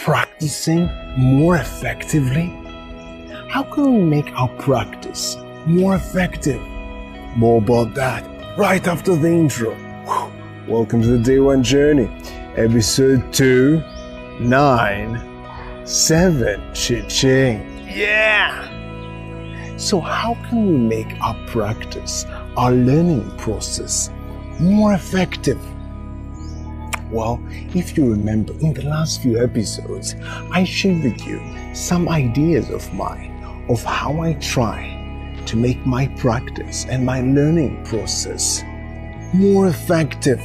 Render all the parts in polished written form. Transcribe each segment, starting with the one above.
practicing more effectively? How can we make our practice more effective? More about that right after the intro. Welcome to the Day One Journey, episode 297. Cha-ching. Yeah! So how can we make our practice, our learning process, more effective? Well, if you remember, in the last few episodes, I shared with you some ideas of mine of how I try to make my practice and my learning process more effective.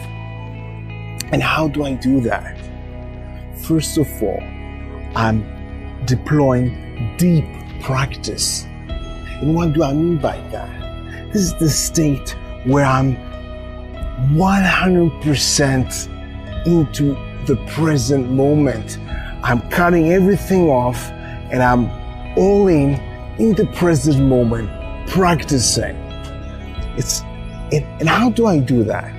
And how do I do that? First of all, I'm deploying deep practice. And what do I mean by that? This is the state where I'm 100% into the present moment. I'm cutting everything off and I'm all in the present moment, practicing. And how do I do that?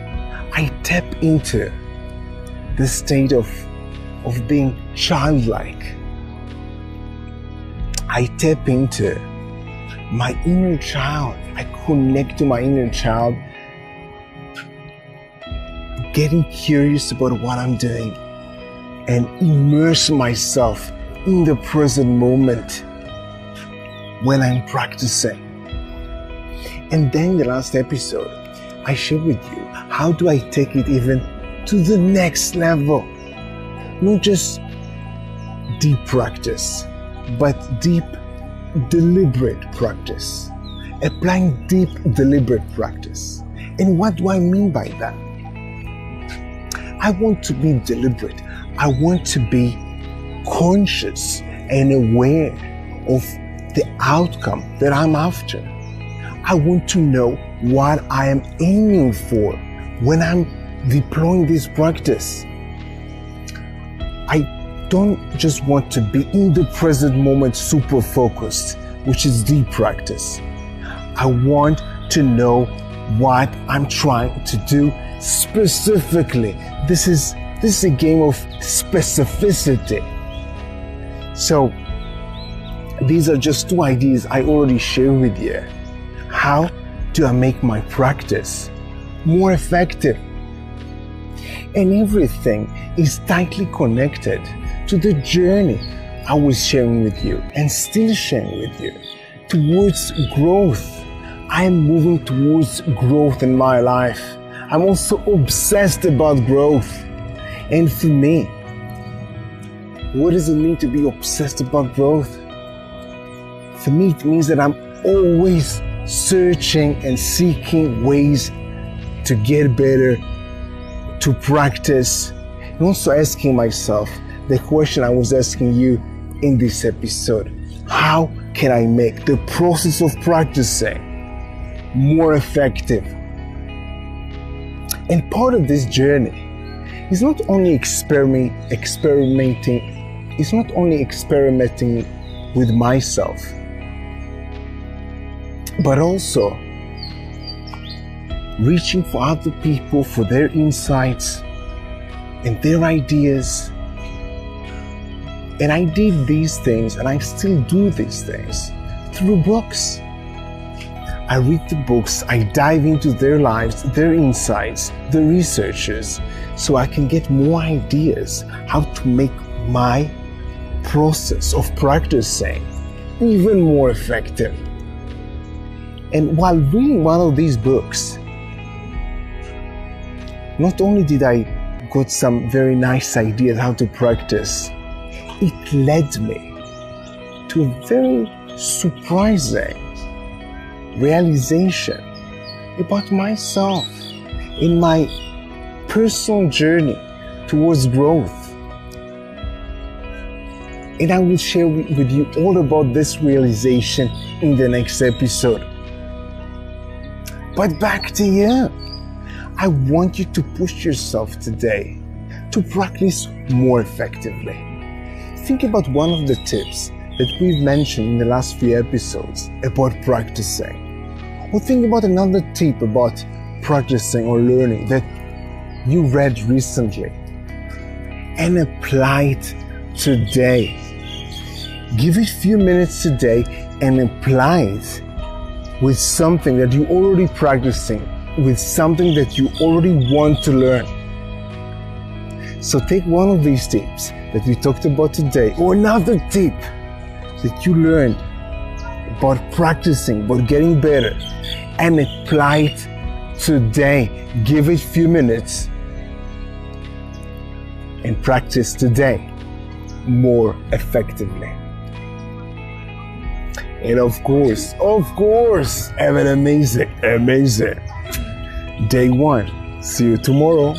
I tap into the state of being childlike. I tap into my inner child. I connect to my inner child, getting curious about what I'm doing and immerse myself in the present moment when I'm practicing. And then the last episode, I shared with you how do I take it even to the next level. Not just deep practice, but deep, deliberate practice. Applying deep, deliberate practice. And what do I mean by that? I want to be deliberate. I want to be conscious and aware of the outcome that I'm after. I want to know what I am aiming for when I'm deploying this practice. I don't just want to be in the present moment super focused, which is deep practice. I want to know what I'm trying to do specifically. This is a game of specificity. So these are just two ideas I already shared with you. How do I make my practice more effective? And everything is tightly connected to the journey I was sharing with you and still sharing with you towards growth. I am moving towards growth in my life. I'm also obsessed about growth. And for me, what does it mean to be obsessed about growth? For me, it means that I'm always searching and seeking ways to get better, to practice, and also asking myself the question I was asking you in this episode. How can I make the process of practicing more effective? And part of this journey is not only experimenting with myself, but also reaching for other people for their insights and their ideas. And I did these things, and I still do these things through books. I read the books, I dive into their lives, their insights, the researchers, so I can get more ideas how to make my process of practicing even more effective. And while reading one of these books, not only did I got some very nice ideas how to practice, it led me to a very surprising realization about myself in my personal journey towards growth. And I will share with you all about this realization in the next episode. But back to you. I want you to push yourself today to practice more effectively. Think about one of the tips that we've mentioned in the last few episodes about practicing. Or think about another tip about practicing or learning that you read recently and apply it today. Give it a few minutes today and apply it with something that you're already practicing, with something that you already want to learn. So take one of these tips that we talked about today, or another tip that you learned about practicing, about getting better, and apply it today. Give it a few minutes and practice today more effectively. And of course, have an amazing day one. See you tomorrow.